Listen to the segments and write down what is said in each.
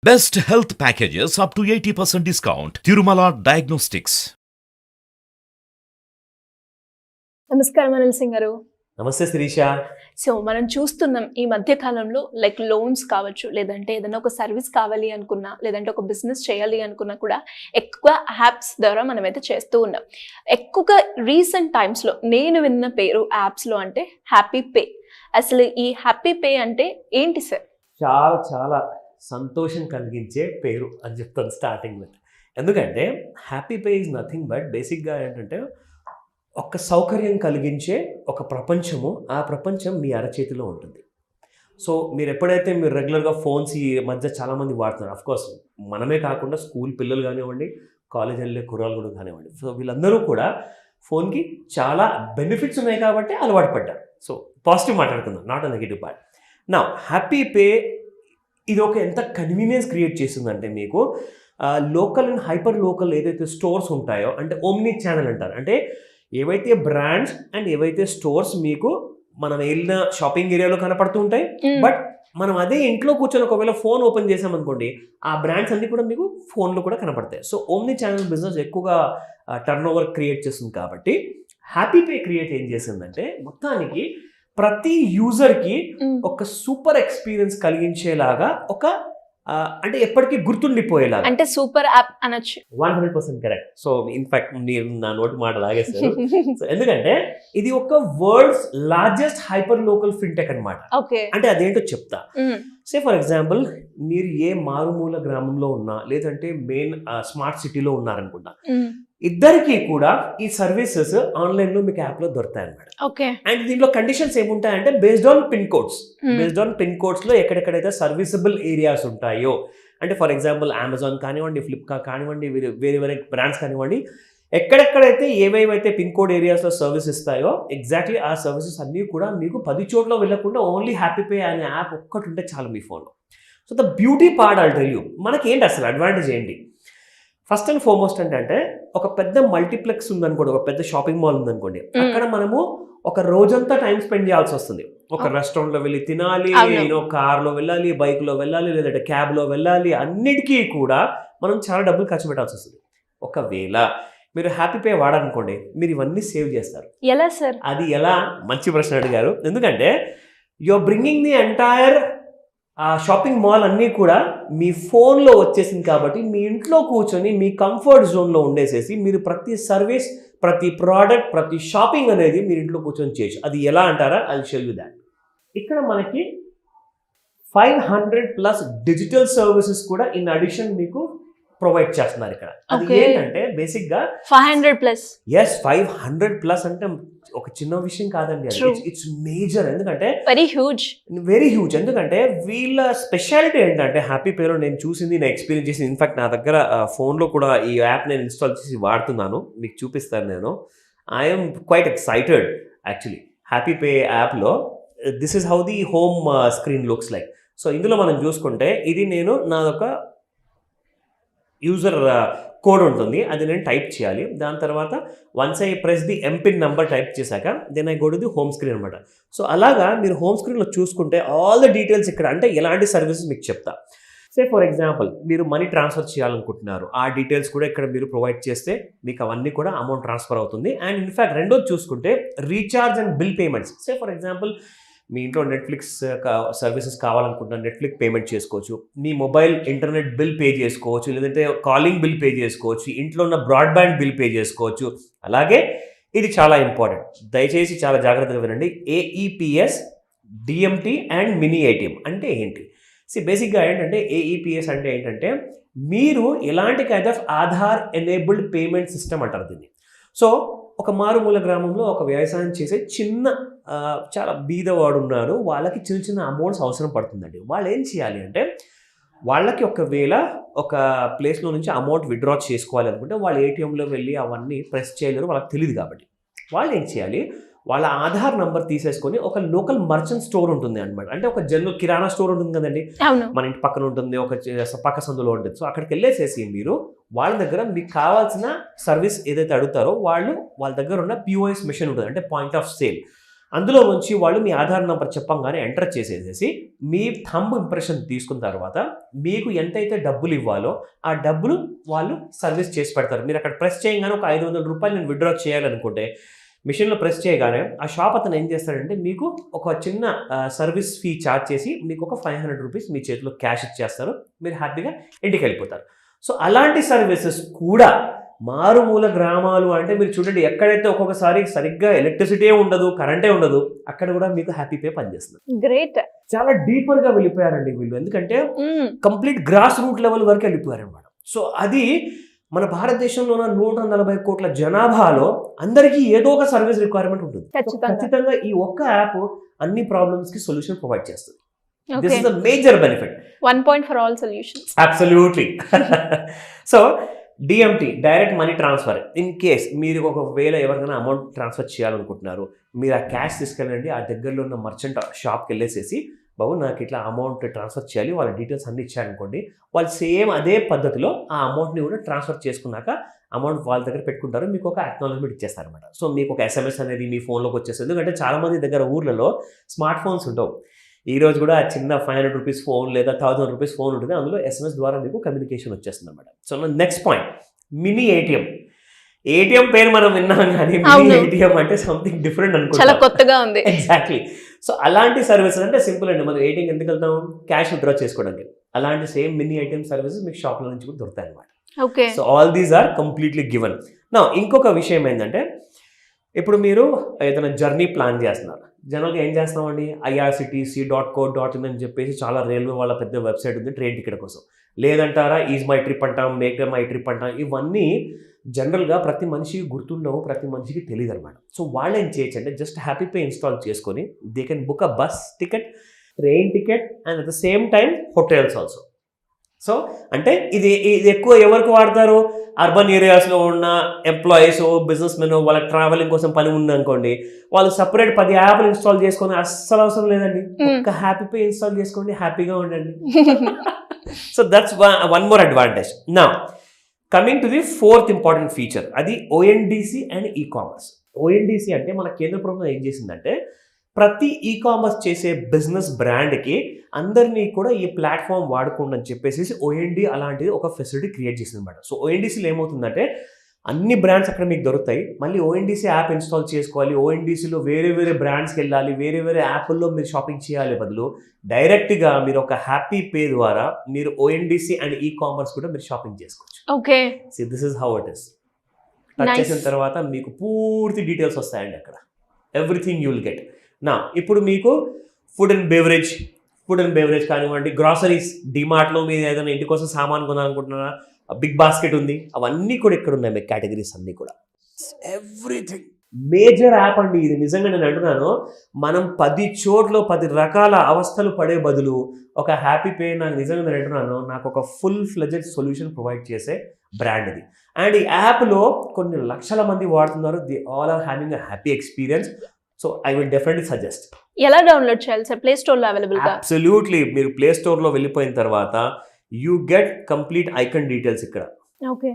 Best health packages up to 80% discount. Tirumala Diagnostics. నమస్కారం అనిల్ సింగ్ గారు. నమస్తే శిరీష. సో మనం చూస్తున్నాం ఈ మధ్య కాలంలో లైక్ లోన్స్ కావచ్చు, లేదంటే ఏదైనా ఒక సర్వీస్ కావాలి అనుకున్నా, లేదంటే ఒక బిజినెస్ చేయాలి అనుకున్నా కూడా ఎక్కువ యాప్స్ ద్వారా మనమైతే చేస్తూ ఉన్నాం. ఎక్కువగా రీసెంట్ టైమ్స్లో నేను విన్న పేరు యాప్స్లో అంటే హ్యాపీ పే. అసలు ఈ హ్యాపీ పే అంటే ఏంటి సార్? చాలా చాలా సంతోషం కలిగించే పేరు అని చెప్తాను స్టార్టింగ్లో. ఎందుకంటే happy pay is nothing but బేసిక్గా ఏంటంటే ఒక సౌకర్యం కలిగించే ఒక ప్రపంచము, ఆ ప్రపంచం మీ అరచేతిలో ఉంటుంది. సో మీరు ఎప్పుడైతే మీరు రెగ్యులర్గా ఫోన్స్ ఈ మధ్య చాలామంది వాడుతున్నారు, అఫ్కోర్స్ మనమే కాకుండా స్కూల్ పిల్లలు కానివ్వండి, కాలేజ్ వెళ్ళే కుర్రాలు కూడా కానివ్వండి, సో వీళ్ళందరూ కూడా ఫోన్కి చాలా బెనిఫిట్స్ ఉన్నాయి కాబట్టి అలవాటు పడ్డారు. సో పాజిటివ్ మాట్లాడుకుందాం, నాట్ అ నెగిటివ్ పార్ట్. నా హ్యాపీ పే ఇది ఒక ఎంత కన్వీనియన్స్ క్రియేట్ చేస్తుందంటే మీకు లోకల్ అండ్ హైపర్ లోకల్ ఏదైతే స్టోర్స్ ఉంటాయో, అంటే ఓమ్ని ఛానల్ అంటారు, అంటే ఏవైతే బ్రాండ్స్ అండ్ ఏవైతే స్టోర్స్ మీకు మనం వెళ్ళిన షాపింగ్ ఏరియాలో కనపడుతూ ఉంటాయి, బట్ మనం అదే ఇంట్లో కూర్చొని ఒకవేళ ఫోన్ ఓపెన్ చేసామనుకోండి, ఆ బ్రాండ్స్ అన్నీ కూడా మీకు ఫోన్లో కూడా కనపడతాయి. సో ఓమ్ని ఛానల్ బిజినెస్ ఎక్కువగా టర్న్ ఓవర్ క్రియేట్ చేస్తుంది. కాబట్టి హ్యాపీ పే క్రియేట్ ఏం చేసిందంటే మొత్తానికి ప్రతి యూజర్కి ఒక సూపర్ ఎక్స్పీరియన్స్ కలిగించేలాగా ఒక అంటే ఎప్పటికీ గుర్తుండిపోయేలాగా, అంటే సూపర్ యాప్ అనొచ్చు. 100% కరెక్ట్. సో ఇన్ఫాక్ట్ మీరు నా నోటి మాట లాగేస్తారు. సో ఎందుకంటే ఇది ఒక world's largest hyper local fintech అనమాట. అంటే అదేంటో చెప్తా. సే ఫర్ ఎగ్జాంపుల్, మీరు ఏ మారుమూల గ్రామంలో ఉన్నా, లేదంటే మెయిన్ స్మార్ట్ సిటీలో ఉన్నారనుకుంటా, ఇద్దరికి కూడా ఈ సర్వీసెస్ ఆన్లైన్ లో మీకు యాప్ లో దొరుకుతాయి అనమాట. అండ్ దీంట్లో కండిషన్స్ ఏముంటాయంటే బేస్డ్ ఆన్ పిన్ కోడ్స్ లో ఎక్కడెక్కడైతే సర్వీసబుల్ ఏరియాస్ ఉంటాయో, అంటే ఫర్ ఎగ్జాంపుల్ అమెజాన్ కానివ్వండి, ఫ్లిప్కార్ట్ కానివ్వండి, వేరే వేరే బ్రాండ్స్ కానివ్వండి, ఎక్కడెక్కడైతే ఏవేవైతే పిన్ కోడ్ ఏరియాస్లో సర్వీస్ ఇస్తాయో ఎగ్జాక్ట్లీ ఆ సర్వీసెస్ అన్నీ కూడా మీకు 10 చోట్ల వెళ్ళకుండా ఓన్లీ హ్యాపీ పే అనే యాప్ ఒక్కటి ఉంటే చాలు మీ ఫోన్లో. So the beauty part I'll tell you, మనకి ఏంటి అసలు అడ్వాంటేజ్ ఏంటి? ఫస్ట్ అండ్ ఫార్మోస్ట్ ఏంటంటే ఒక పెద్ద మల్టీప్లెక్స్ ఉందనుకోండి, ఒక పెద్ద షాపింగ్ మాల్ ఉందనుకోండి, అక్కడ మనము ఒక రోజంతా టైం స్పెండ్ చేయాల్సి వస్తుంది. ఒక రెస్టారెంట్లో వెళ్ళి తినాలి, కార్లో వెళ్ళాలి, బైక్లో వెళ్ళాలి, లేదంటే క్యాబ్లో వెళ్ళాలి, అన్నిటికీ కూడా మనం చాలా డబ్బులు ఖర్చు పెట్టాల్సి వస్తుంది. ఒకవేళ మీరు హ్యాపీ పే వాడాలనుకోండి, మీరు ఇవన్నీ సేవ్ చేస్తారు. ఎలా సార్? అది ఎలా? మంచి ప్రశ్న అడిగారు. ఎందుకంటే you're bringing the entire shopping mall అన్నీ కూడా మీ ఫోన్లో వచ్చేసింది. కాబట్టి మీ ఇంట్లో కూర్చొని మీ కంఫర్ట్ జోన్లో ఉండేసేసి మీరు ప్రతి సర్వీస్, ప్రతి ప్రోడక్ట్, ప్రతి షాపింగ్ అనేది మీరు ఇంట్లో కూర్చొని చేయొచ్చు. అది ఎలా అంటారా? I will shell you that. ఇక్కడ మనకి 500+ డిజిటల్ సర్వీసెస్ కూడా ఇన్ అడిషన్ మీకు ప్రొవైడ్ చేస్తున్నారు ఇక్కడ. అది ఏంటంటే బేసిక్ గా 500+. ఎస్, 500+ అంటే ఒక చిన్న విషయం కాదండి, ఇట్స్ మేజర్. ఎందుకంటే వెరీ హ్యూజ్. ఎందుకంటే వీళ్ళ స్పెషాలిటీ ఏంటంటే హ్యాపీ పేలో నేను చూసింది, నేను ఎక్స్పీరియన్స్ చేసింది, ఇన్ఫాక్ట్ నా దగ్గర ఫోన్లో కూడా ఈ యాప్ నేను ఇన్స్టాల్ చేసి వాడుతున్నాను, మీకు చూపిస్తాను. నేను I'm quite excited actually. Happy Pay యాప్లో this is how the home screen looks like. So ఇందులో మనం చూసుకుంటే ఇది నేను నాదొక యూజర్ కోడ్ ఉంటుంది, అది నేను టైప్ చేయాలి. దాని తర్వాత once I press the MPIN number type చేశాక then I go to the home screen అనమాట. సో అలాగా మీరు హోమ్ స్క్రీన్లో చూసుకుంటే ఆల్ ద డీటెయిల్స్ ఇక్కడ, అంటే ఎలాంటి సర్వీసెస్ మీకు చెప్తా. సే ఫర్ ఎగ్జాంపుల్, మీరు మనీ ట్రాన్స్ఫర్ చేయాలనుకుంటున్నారు, ఆ డీటెయిల్స్ కూడా ఇక్కడ మీరు ప్రొవైడ్ చేస్తే మీకు అవన్నీ కూడా అమౌంట్ ట్రాన్స్ఫర్ అవుతుంది. అండ్ ఇన్ఫాక్ట్ రెండోది చూసుకుంటే recharge and bill payments. Say for example, మీ ఇంట్లో నెట్ఫ్లిక్స్ సర్వీసెస్ కావాలనుకుంటున్నా నెట్ఫ్లిక్స్ పేమెంట్ చేసుకోవచ్చు, మీ మొబైల్ ఇంటర్నెట్ బిల్ పే చేసుకోవచ్చు, లేదంటే కాలింగ్ బిల్ పే చేసుకోవచ్చు, ఇంట్లో ఉన్న బ్రాడ్బ్యాండ్ బిల్ పే చేసుకోవచ్చు. అలాగే ఇది చాలా ఇంపార్టెంట్, దయచేసి చాలా జాగ్రత్తగా వినండి. AEPS, DMT and mini ATM అంటే ఏంటి? బేసిక్గా ఏంటంటే AEPS అంటే ఏంటంటే మీరు ఎలాంటి kind of Aadhaar enabled payment system అంటారు దీన్ని. సో ఒక మారుమూల గ్రామంలో ఒక వ్యవసాయం చేసే చిన్న చాలా బీదవాడు ఉన్నాడు, వాళ్ళకి చిన్న చిన్న అమౌంట్స్ అవసరం పడుతుందండి. వాళ్ళు ఏం చేయాలి అంటే, వాళ్ళకి ఒకవేళ ఒక ప్లేస్లో నుంచి అమౌంట్ విత్డ్రా చేసుకోవాలి అనుకుంటే వాళ్ళు ATMలో వెళ్ళి అవన్నీ ప్రెస్ చేయలేరు, వాళ్ళకి తెలియదు. కాబట్టి వాళ్ళు ఏం చేయాలి, వాళ్ళ ఆధార్ నంబర్ తీసేసుకొని ఒక లోకల్ మర్చెంట్ స్టోర్ ఉంటుంది అనమాట. అంటే ఒక జనరల్ కిరాణా స్టోర్ ఉంటుంది కదండి, మన ఇంటి పక్కన ఉంటుంది, ఒక పక్క సందులో ఉంటుంది. సో అక్కడికి వెళ్ళేసేసి మీరు వాళ్ళ దగ్గర మీకు కావాల్సిన సర్వీస్ ఏదైతే అడుగుతారో వాళ్ళ దగ్గర ఉన్న POS మెషిన్ ఉంటుంది, అంటే పాయింట్ ఆఫ్ సేల్. అందులో నుంచి వాళ్ళు మీ ఆధార్ నెంబర్ చెప్పంగానే ఎంటర్ చేసేసేసి మీ థంబ్ ఇంప్రెషన్ తీసుకున్న తర్వాత మీకు ఎంతైతే డబ్బులు ఇవ్వాలో ఆ డబ్బులు వాళ్ళు సర్వీస్ చేసి పెడతారు. మీరు అక్కడ ప్రెస్ చేయగానే ఒక 500 రూపాయలు నేను విత్డ్రా చేయాలనుకుంటే మిషన్లో ప్రెస్ చేయగానే ఆ షాప్ అతను ఏం చేస్తాడంటే మీకు ఒక చిన్న సర్వీస్ ఫీ ఛార్జ్ చేసి మీకు ఒక 500 రూపీస్ మీ చేతిలో క్యాష్ ఇచ్చేస్తారు. మీరు హ్యాపీగా ఇంటికి వెళ్ళిపోతారు. సో అలాంటి సర్వీసెస్ కూడా మారుమూల గ్రామాలు అంటే మీరు చూడండి, ఎక్కడైతే ఒక్కొక్కసారి సరిగ్గా ఎలక్ట్రిసిటీ ఉండదు, కరెంటే ఉండదు, అక్కడ కూడా మీకు హ్యాపీ పే పనిచేస్తుంది. గ్రేట్. చాలా డీపర్ గా వెళ్ళిపోయారండి వీళ్ళు, ఎందుకంటే కంప్లీట్ గ్రాస్ రూట్ లెవెల్ వరకు వెళ్ళిపోయారు అనమాట. సో అది మన భారతదేశంలో ఉన్న 140 కోట్ల జనాభాలో అందరికీ ఏదో ఒక సర్వీస్ రిక్వైర్మెంట్ ఉంటుంది. ఖచ్చితంగా ఈ ఒక్క యాప్ అన్ని ప్రాబ్లమ్స్ కి సొల్యూషన్ ప్రొవైడ్ చేస్తుంది. This is the major benefit. One point for all solutions. Absolutely. So DMT, direct money transfer. In case మీరు ఒకవేళ ఎవరికైనా అమౌంట్ ట్రాన్స్ఫర్ చేయాలనుకుంటున్నారు, మీరు ఆ క్యాష్ తీసుకెళ్ళండి, ఆ దగ్గరలో ఉన్న మర్చెంట్ షాప్కి వెళ్ళేసేసి బాబు నాకు ఇట్లా అమౌంట్ ట్రాన్స్ఫర్ చేయాలి, వాళ్ళ డీటెయిల్స్ అన్ని ఇచ్చారనుకోండి, వాళ్ళు సేమ్ అదే పద్ధతిలో ఆ అమౌంట్ని కూడా ట్రాన్స్ఫర్ చేసుకున్నాక అమౌంట్ వాళ్ళ దగ్గర పెట్టుకుంటారు, మీకు ఒక అక్నాలజ్మెంట్ ఇచ్చేస్తారు అనమాట. సో మీకు ఒక SMS అనేది మీ ఫోన్లోకి వచ్చేస్తుంది. ఎందుకంటే చాలామంది దగ్గర ఊర్లలో స్మార్ట్ ఫోన్స్ ఉండవు. ఈ రోజు కూడా చిన్న 500 రూపీస్ ఫోన్ లేదా 1000 రూపీస్ ఫోన్ ఉంటుంది, అందులో SMS ద్వారా మీకు కమ్యూనికేషన్ వచ్చేస్తుంది అనమాట. So next point, mini ATM. ATM పేరు మనం విన్నాం కానీ మినీ ATM అంటే సంథింగ్ డిఫరెంట్ అనుకుంటాం, చాలా కొత్తగా ఉంది. ఎగ్జాక్ట్లీ. సో అలాంటి సర్వీసెస్ అంటే సింపుల్ అండి, మనం ATM ఎందుకు వెళ్తాం, క్యాష్ విత్డ్రా చేసుకోవడానికి. అలాంటి సేమ్ మినీ ATM సర్వీసెస్ మీకు షాప్ల నుంచి కూడా దొరుకుతాయి అనమాట. Okay. So all these are completely given. నా ఇంకొక విషయం ఏంటంటే, ఇప్పుడు మీరు ఏదైనా జర్నీ ప్లాన్ చేస్తున్నారు, జనరల్గా ఏం చేస్తామండి, irctc.co.in అని చెప్పేసి చాలా రైల్వే వాళ్ళ పెద్ద వెబ్సైట్ ఉంది ట్రైన్ టికెట్ కోసం. లేదంటారా ఈజ్ మై ట్రిప్ అంటాం, మేక్ మై ట్రిప్ అంటాం. ఇవన్నీ జనరల్గా ప్రతి మనిషికి గుర్తుండవు, ప్రతి మనిషికి తెలియదు అనమాట. సో వాళ్ళు ఏం చేయొచ్చు అంటే జస్ట్ హ్యాపీ పే ఇన్స్టాల్ చేసుకొని they can book a bus ticket, train ticket and at the same time hotels also. So అంటే ఇది ఎక్కువ ఎవరికి వాడతారు, అర్బన్ ఏరియాస్లో ఉన్న ఎంప్లాయీస్, బిజినెస్ మెన్, వాళ్ళ ట్రావెలింగ్ కోసం పని ఉందనుకోండి, వాళ్ళు సపరేట్ 10 యాప్లు ఇన్స్టాల్ చేసుకొని అస్సలు అవసరం లేదండి, ఒక హ్యాపీ పే ఇన్స్టాల్ చేసుకోండి, హ్యాపీగా ఉండండి. So that's one more advantage. నా coming to the 4th important feature, అది ONDC అండ్ ఈకామర్స్. ONDC అంటే మన కేంద్ర ప్రభుత్వం ఏం చేసిందంటే ప్రతి ఈకామర్స్ చేసే బిజినెస్ బ్రాండ్కి అందరినీ కూడా ఈ ప్లాట్ఫామ్ వాడుకోండి అని చెప్పేసి OND అలాంటిది ఒక ఫెసిలిటీ క్రియేట్ చేసింది అనమాట. సో ONDCలో ఏమవుతుందంటే అన్ని బ్రాండ్స్ అక్కడ మీకు దొరుకుతాయి, మళ్ళీ ONDC యాప్ ఇన్స్టాల్ చేసుకోవాలి, ONDCలో వేరే వేరే బ్రాండ్స్కి వెళ్ళాలి, వేరే వేరే యాప్ల్లో మీరు షాపింగ్ చేయాలి బదులు డైరెక్ట్గా మీరు ఒక హ్యాపీ పే ద్వారా మీరు ONDC అండ్ ఈకామర్స్ కూడా మీరు షాపింగ్ చేసుకోవచ్చు. Okay. So this is how it is. Touch చేసిన తర్వాత మీకు పూర్తి డీటెయిల్స్ వస్తాయండి అక్కడ, ఎవ్రీథింగ్ యూ విల్ గెట్. నా ఇప్పుడు మీకు ఫుడ్ అండ్ బెవరేజ్ కానివ్వండి, గ్రాసరీస్, డిమార్ట్లో మీరు ఏదైనా ఇంటి కోసం సామాన్ కొనాలనుకుంటున్నారా, బిగ్ బాస్కెట్ ఉంది, అవన్నీ కూడా ఇక్కడ ఉన్నాయి మీకు కేటగిరీస్ అన్నీ కూడా. ఎవ్రీథింగ్ మేజర్ యాప్ అండి ఇది. నిజంగా నేను అంటున్నాను, మనం 10 చోట్ల 10 రకాల అవస్థలు పడే బదులు ఒక హ్యాపీ పే, నాకు నిజంగా నేను అంటున్నాను, నాకు ఒక ఫుల్ ఫ్లెడ్జెడ్ సొల్యూషన్ ప్రొవైడ్ చేసే బ్రాండ్ ఇది. అండ్ ఈ యాప్లో కొన్ని లక్షల మంది వాడుతున్నారు, the all are having a happy experience. So I will definitely suggest. ఎలా డౌన్లోడ్ చేయాలి సార్? ప్లే స్టోర్లో అవైలబుల్ గా? అబ్సల్యూట్లీ. మీరు ప్లే స్టోర్లో వెళ్ళిపోయిన తర్వాత you get complete icon details ఇక్కడ. Okay.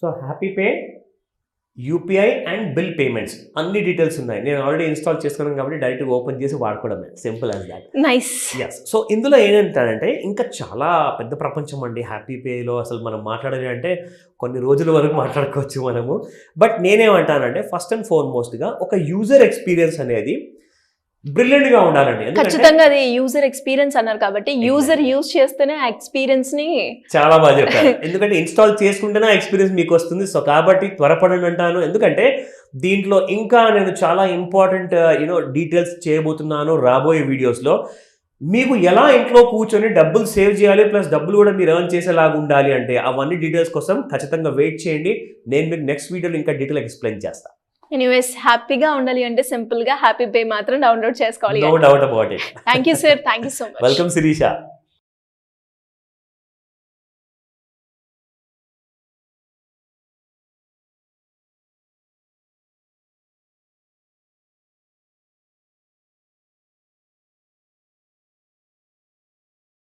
So Happy Pay, UPI and bill payments అన్ని డీటెయిల్స్ ఉన్నాయి. నేను ఆల్రెడీ ఇన్స్టాల్ చేసుకున్నాను కాబట్టి డైరెక్ట్గా ఓపెన్ చేసి వాడుకోవడమే, simple as that. Nice. Yes. So ఇందులో ఏంటంటే ఇంకా చాలా పెద్ద ప్రపంచం అండి హ్యాపీ పేలో. అసలు మనం మాట్లాడాలి అంటే కొన్ని రోజుల వరకు మాట్లాడుకోవచ్చు మనము. బట్ నేనేమంటానంటే ఫస్ట్ అండ్ ఫార్మోస్ట్గా ఒక యూజర్ ఎక్స్పీరియన్స్ అనేది బ్రిలియంట్గా ఉండాలండి. ఖచ్చితంగా అది యూజర్ ఎక్స్పీరియన్స్ అన్నారు కాబట్టి యూజర్ యూజ్ చేస్తేనే ఆ ఎక్స్పీరియన్స్ ని చాలా బాగా చెప్పారు. ఎందుకంటే ఇన్స్టాల్ చేసుకుంటేనే ఆ ఎక్స్పీరియన్స్ మీకు వస్తుంది. సో కాబట్టి త్వరపడండి అంటాను, ఎందుకంటే దీంట్లో ఇంకా నేను చాలా ఇంపార్టెంట్ డీటెయిల్స్ చేయబోతున్నాను రాబోయే వీడియోస్లో. మీకు ఎలా ఇంట్లో కూర్చొని డబ్బులు సేవ్ చేయాలి, ప్లస్ డబ్బులు కూడా మీరు ఎర్న్ చేసేలాగా ఉండాలి అంటే అవన్నీ డీటెయిల్స్ కోసం ఖచ్చితంగా వెయిట్ చేయండి. నేను మీకు నెక్స్ట్ వీడియోలో ఇంకా డీటెయిల్ ఎక్స్ప్లెయిన్ చేస్తాను. ఎనీవేస్, హ్యాపీగా ఉండాలి అంటే సింపుల్ గా హ్యాపీ పే మాత్రం డౌన్లోడ్ చేసుకోవాలి. No doubt about it. Thank you sir, thank you so much. Welcome Sirisha.